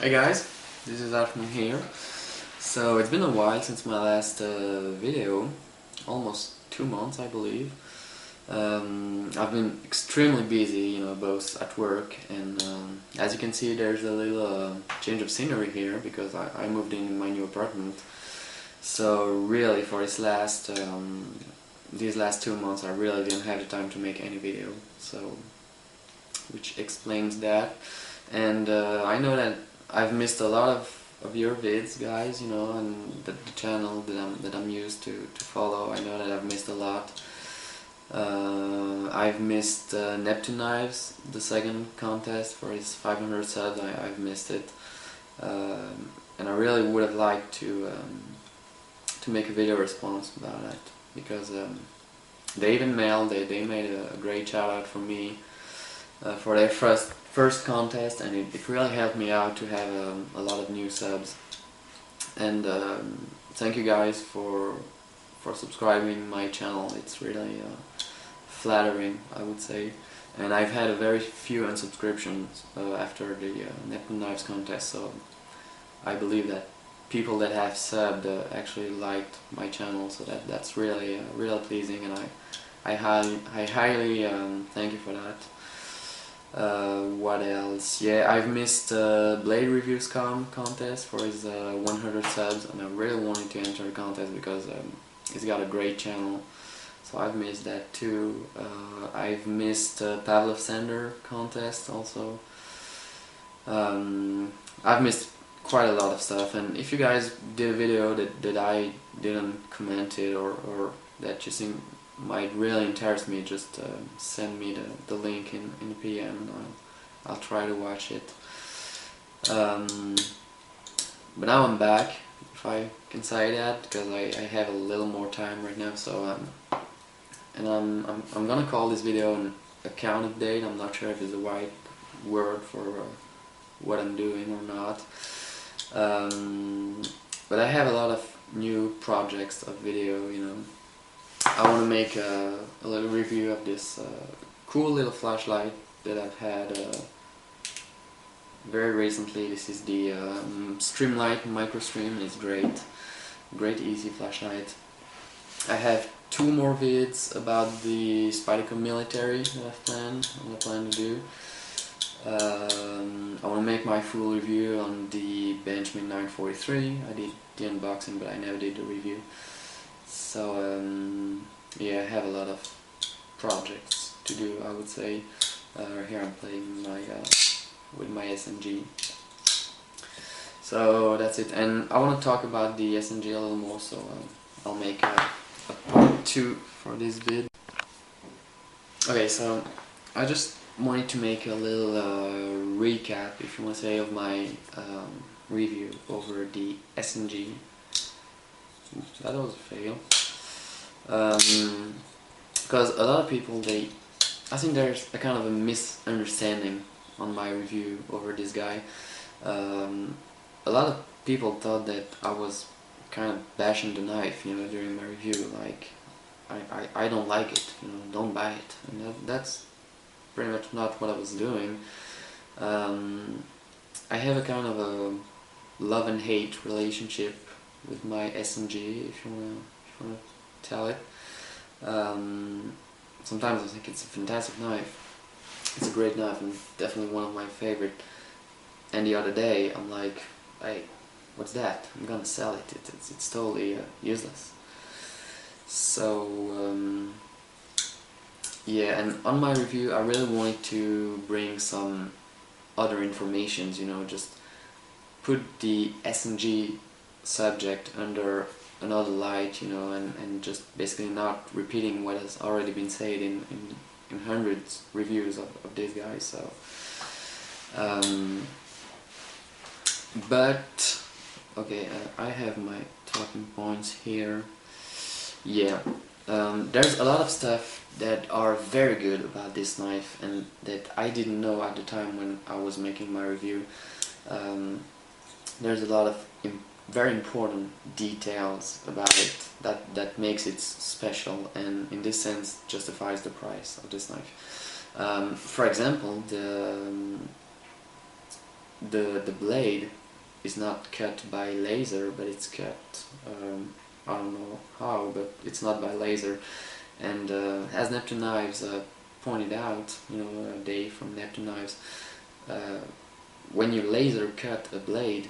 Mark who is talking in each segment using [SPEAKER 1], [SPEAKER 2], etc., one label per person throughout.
[SPEAKER 1] Hey guys, this is Arfman here. So it's been a while since my last video, almost 2 months I believe. I've been extremely busy, both at work and as you can see there's a little change of scenery here because I moved in my new apartment. So really for these last 2 months I really didn't have the time to make any video, so which explains that. And I know that I've missed a lot of your vids, guys, and the channel that I'm used to follow. I know that I've missed a lot. I've missed Neptune Knives, the second contest for his 500 subs. I've missed it, and I really would have liked to make a video response about it because they even mailed. They made a great shout out for me for their first contest, and it really helped me out to have a lot of new subs. And thank you guys for subscribing my channel. It's really flattering, I would say. And I've had a very few unsubscriptions after the Neptune Knives contest, so I believe that people that have subbed actually liked my channel, so that's really pleasing, and I highly thank you for that. What else? Yeah, I've missed Blade Reviews contest for his 100 subs, and I really wanted to enter the contest because he's got a great channel, so I've missed that too. I've missed Pavlov Sender contest also. I've missed quite a lot of stuff, and if you guys did a video that I didn't comment it or that you think might really interest me, just send me the link in the PM, and I'll try to watch it. But now I'm back, if I can say that, because I have a little more time right now. So and I'm gonna call this video an account update. I'm not sure if it's the right word for what I'm doing or not. But I have a lot of new projects of video, I want to make a little review of this cool little flashlight that I've had very recently. This is the Streamlight Microstream. It's great easy flashlight. I have 2 more vids about the Spyderco Military that I plan to do. I want to make my full review on the Benjamin 943. I did the unboxing, but I never did the review. So yeah, I have a lot of projects to do, I would say. Here I'm playing with my SNG. So that's it, and I want to talk about the SNG a little more, so I'll make a part 2 for this vid. Okay, so I just wanted to make a little recap, if you want to say, of my review over the SNG. That was a fail. Because a lot of people, I think there's a kind of a misunderstanding on my review over this guy. A lot of people thought that I was kind of bashing the knife, during my review, like I don't like it, don't buy it, and that's pretty much not what I was doing. I have a kind of a love and hate relationship with my SNG, if you wanna tell it. Sometimes I think it's a fantastic knife. It's a great knife and definitely one of my favorite. And the other day I'm like, hey, what's that? I'm gonna sell it. It's totally useless. So yeah, and on my review I really wanted to bring some other informations, just put the SNG subject under another light, and just basically not repeating what has already been said in hundreds reviews of this guy. So but okay, I have my talking points here. Yeah, there's a lot of stuff that are very good about this knife and that I didn't know at the time when I was making my review. There's a lot of very important details about it that makes it special, and in this sense justifies the price of this knife. For example, the blade is not cut by laser, but it's cut, I don't know how, but it's not by laser. And as Neptune Knives pointed out, Dave from Neptune Knives, when you laser cut a blade,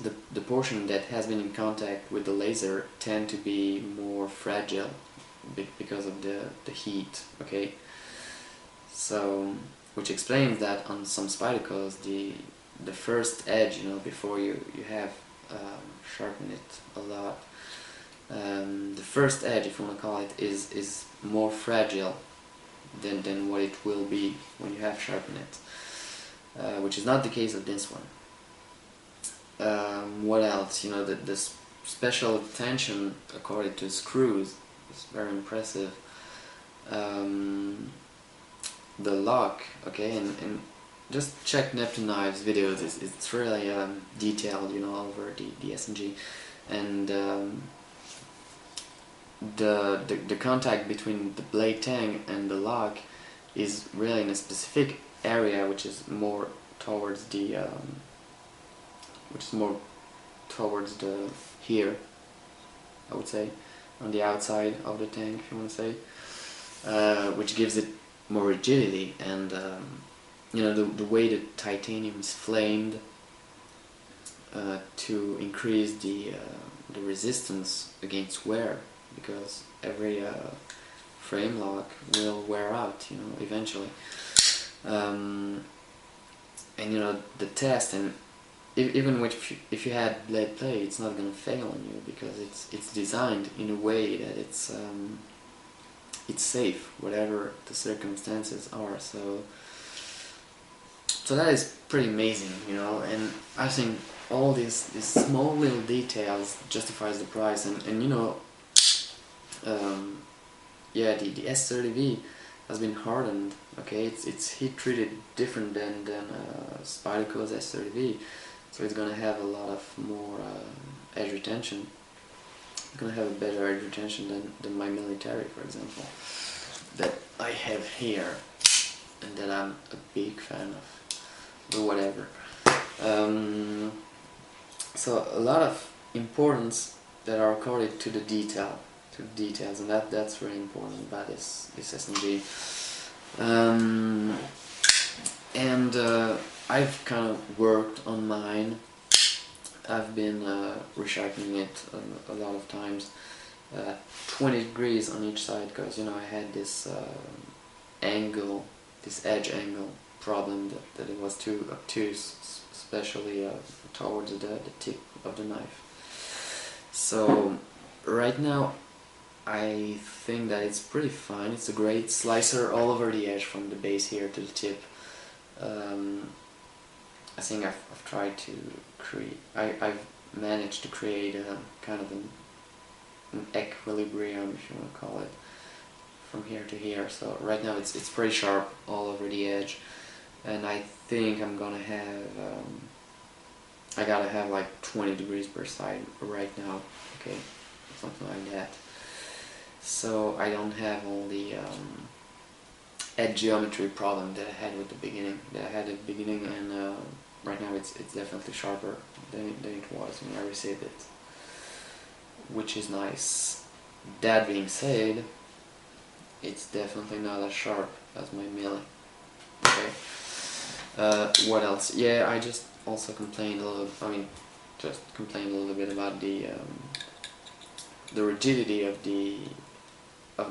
[SPEAKER 1] the portion that has been in contact with the laser tend to be more fragile because of the heat, okay? So, which explains that on some Spydercos the first edge, before you have sharpened it a lot, the first edge, if you want to call it, is more fragile than what it will be when you have sharpened it, which is not the case of this one. What else? The special attention according to screws is very impressive. The lock, okay, and just check Neptune Knives videos. It's really detailed, over the SNG, and the contact between the blade tang and the lock is really in a specific area, which is more towards the here, I would say, on the outside of the tank, if you want to say, which gives it more rigidity, and the way the titanium is flamed to increase the resistance against wear, because every frame lock will wear out, eventually. And the test, and even if you had lead plate, it's not going to fail on you, because it's designed in a way that it's safe, whatever the circumstances are. So that is pretty amazing, and I think all these small little details justifies the price. And yeah, the S30V has been hardened, okay, it's heat treated different than Spyderco's S30V, so it's gonna have a lot of more edge retention. It's gonna have a better edge retention than my military, for example, that I have here, and that I'm a big fan of, but whatever. So a lot of importance that are accorded to the details, and that's very important about this SNG. And I've kind of worked on mine. I've been resharpening it a lot of times, 20 degrees on each side, because I had this angle, this edge angle problem, that it was too obtuse, especially towards the tip of the knife. So right now I think that it's pretty fine. It's a great slicer all over the edge from the base here to the tip. I think I've tried to create, I've managed to create a kind of an equilibrium, if you want to call it, from here to here. So right now it's pretty sharp all over the edge, and I think I'm gonna have I gotta have like 20 degrees per side right now, okay, something like that. So I don't have all the edge geometry problem that I had at the beginning. And right now it's definitely sharper than it was when I received it, which is nice. That being said, it's definitely not as sharp as my Melee. Okay. What else? Yeah, I just also complained a little. Just complained a little bit about the rigidity of the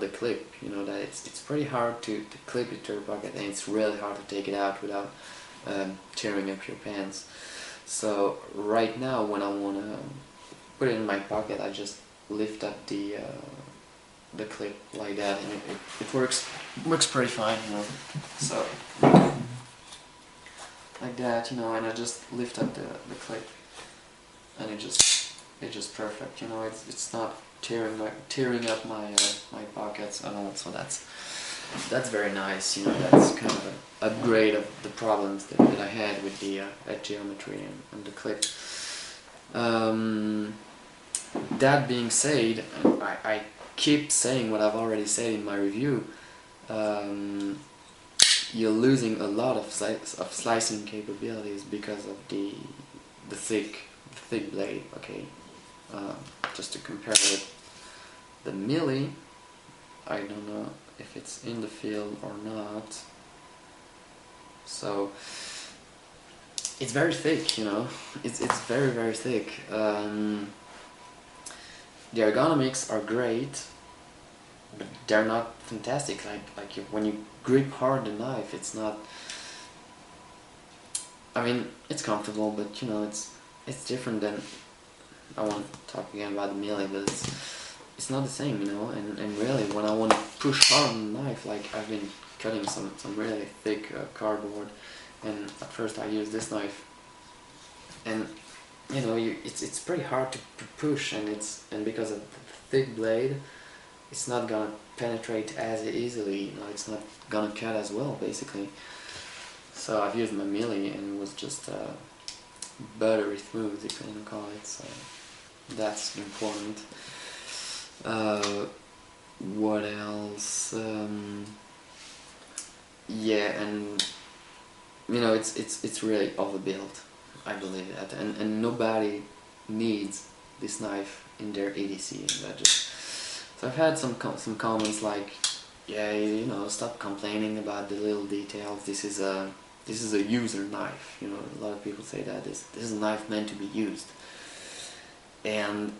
[SPEAKER 1] clip. That it's pretty hard to clip it to your pocket, and it's really hard to take it out without tearing up your pants. So right now, when I wanna put it in my pocket, I just lift up the clip like that, and it works pretty fine, So like that, and I just lift up the clip, and it's just perfect. It's not tearing up my my pockets at all. So that's very nice. That's kind of an upgrade of the problems that I had with the edge geometry and the clip. That being said, I keep saying what I've already said in my review. you're losing a lot of slicing capabilities because of the thick blade. Okay, just to compare with the Melee, I don't know if it's in the field or not. So it's very thick, you know. It's very thick. The ergonomics are great, but they're not fantastic. Like when you grip hard the knife, it's not. I mean, it's comfortable, but you know, it's different than. I won't talk again about the Melee, but it's not the same, you know. And really, when I want to push hard on the knife, like I've been cutting some really thick cardboard, and at first I used this knife, and you know, it's pretty hard to push, and because of the thick blade, it's not gonna penetrate as easily. You know, it's not gonna cut as well, basically. So I've used my Melee, and it was just buttery smooth, if you wanna call it. So that's important. What else? Yeah, and you know, it's really overbuilt. I believe that, and nobody needs this knife in their EDC. And that just, so I've had some comments like, yeah, you know, stop complaining about the little details. This is a user knife. You know, a lot of people say that this is a knife meant to be used, and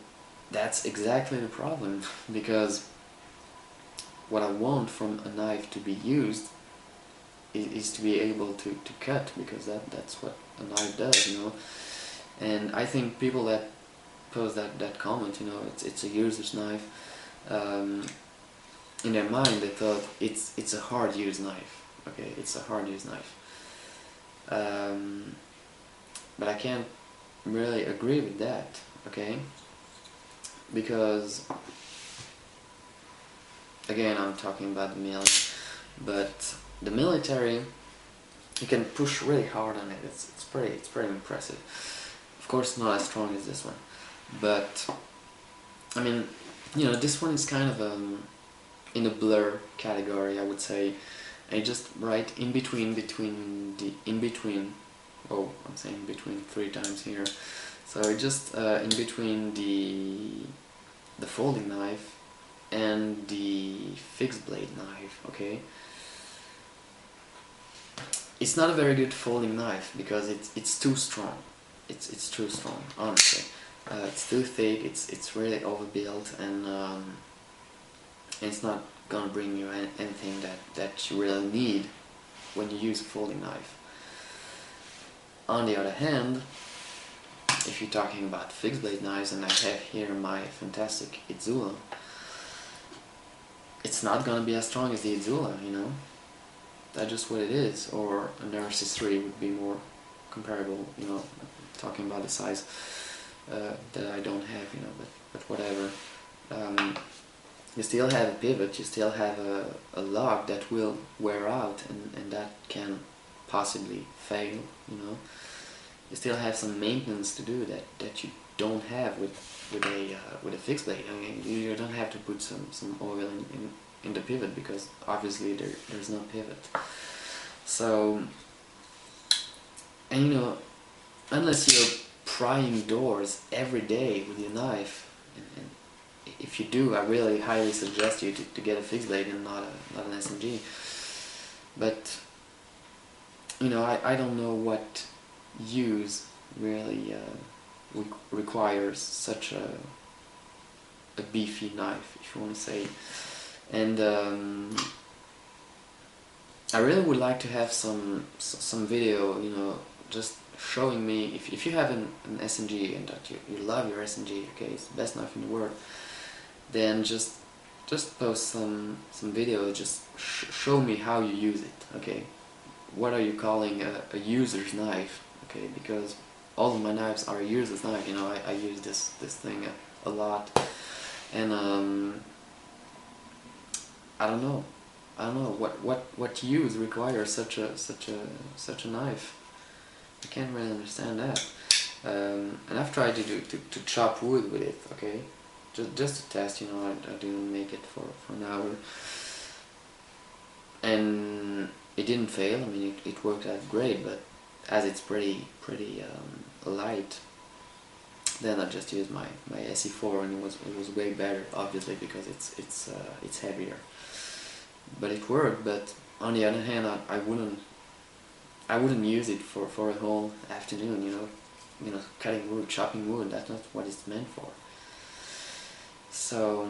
[SPEAKER 1] that's exactly the problem, because what I want from a knife to be used is to be able to cut, because that's what a knife does, you know. And I think people that pose that comment, you know, it's a user's knife, in their mind they thought it's a hard use knife. Okay, it's a hard use knife. But I can't really agree with that, okay? Because again, I'm talking about the Melee, but the military, you can push really hard on it. It's pretty impressive. Of course, not as strong as this one, but I mean, you know, this one is kind of in a blur category, I would say, and just right in between oh, I'm saying between 3 times here, so just in between the folding knife and the fixed blade knife. Okay, it's not a very good folding knife because it's too strong. It's too strong, honestly. It's too thick. It's really overbuilt, and it's not gonna bring you anything that you really need when you use a folding knife. On the other hand, if you're talking about fixed blade knives, and I have here my fantastic Itzula, it's not gonna be as strong as the Itzula, you know. That's just what it is. Or an RC3 would be more comparable, you know, talking about the size that I don't have, you know, but whatever. You still have a pivot, you still have a log that will wear out, and that can possibly fail, you know. You still have some maintenance to do that you don't have with a fixed blade. I mean, you don't have to put some oil in the pivot, because obviously there's no pivot. So, and you know, unless you're prying doors every day with your knife, and if you do, I really highly suggest you to get a fixed blade and not an SNG. But you know, I don't know what use really requires such a beefy knife, if you want to say. And I really would like to have some video, you know, just showing me, if you have an SNG and that you love your SNG, okay, it's the best knife in the world, then just post some video, just show me how you use it, okay? What are you calling a user's knife, okay? Because all of my knives are a user's knife, you know. I use this thing a lot, and I don't know what use requires such a knife. I can't really understand that. And I've tried to chop wood with it, okay, just to test, you know. I didn't make it for an hour, and it didn't fail. I mean, it worked out great, but as it's pretty light, then I just used my SE4, and it was way better, obviously, because it's heavier. But it worked. But on the other hand, I wouldn't use it for a whole afternoon. You know, cutting wood, chopping wood. That's not what it's meant for. So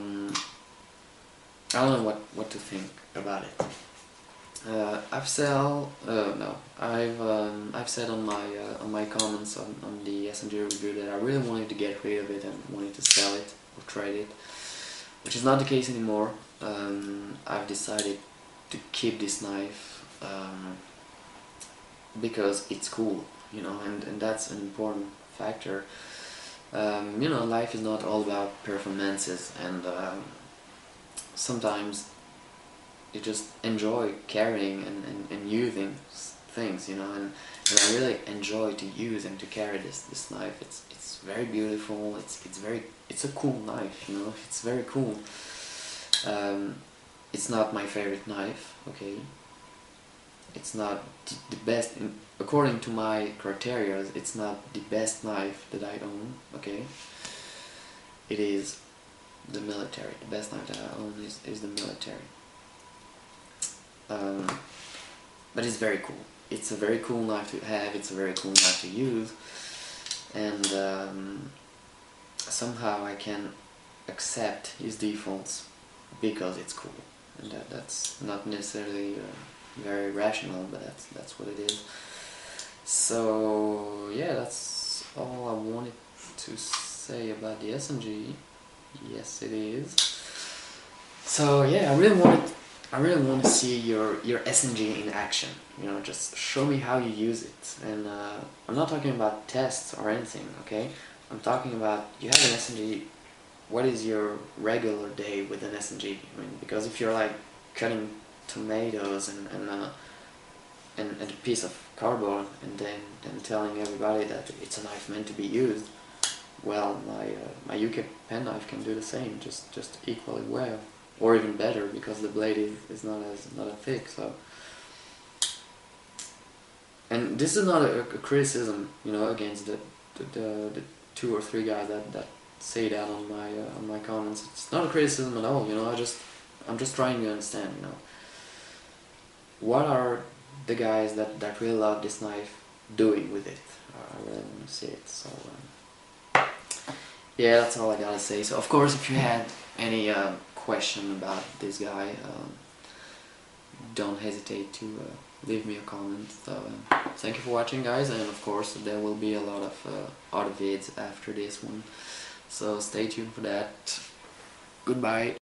[SPEAKER 1] I don't know what to think about it. I've said on my comments on the SNG review that I really wanted to get rid of it and wanted to sell it or trade it, which is not the case anymore. I've decided to keep this knife because it's cool, you know, and that's an important factor. You know, life is not all about performances, and sometimes you just enjoy carrying and using things, you know, and I really enjoy to use and to carry this knife. It's very beautiful. It's a cool knife, you know. It's very cool. It's not my favorite knife, okay. It's not the best according to my criteria. It's not the best knife that I own, okay. It is the military. The best knife that I own is the military. But it's very cool. It's a very cool knife to have. It's a very cool knife to use, and somehow I can accept his defaults because it's cool, and that's not necessarily very rational, but that's what it is. So yeah, that's all I wanted to say about the SNG. Yes, it is. So yeah, I really want to see your SNG in action. You know, just show me how you use it. And I'm not talking about tests or anything, okay? I'm talking about, you have an SNG. What is your regular day with an SNG? I mean, because if you're like cutting tomatoes and a piece of cardboard and then telling everybody that it's a knife meant to be used, well, my UK pen knife can do the same, just equally well. Or even better, because the blade is not as thick. So, and this is not a criticism, you know, against the 2 or 3 guys that say that on my comments. It's not a criticism at all, you know. I'm just trying to understand, you know, what are the guys that really love this knife doing with it. I really want to see it. So yeah, that's all I gotta say. So of course, if you had any question about this guy, don't hesitate to leave me a comment. So thank you for watching, guys, and of course there will be a lot of other vids after this one, so stay tuned for that. Goodbye.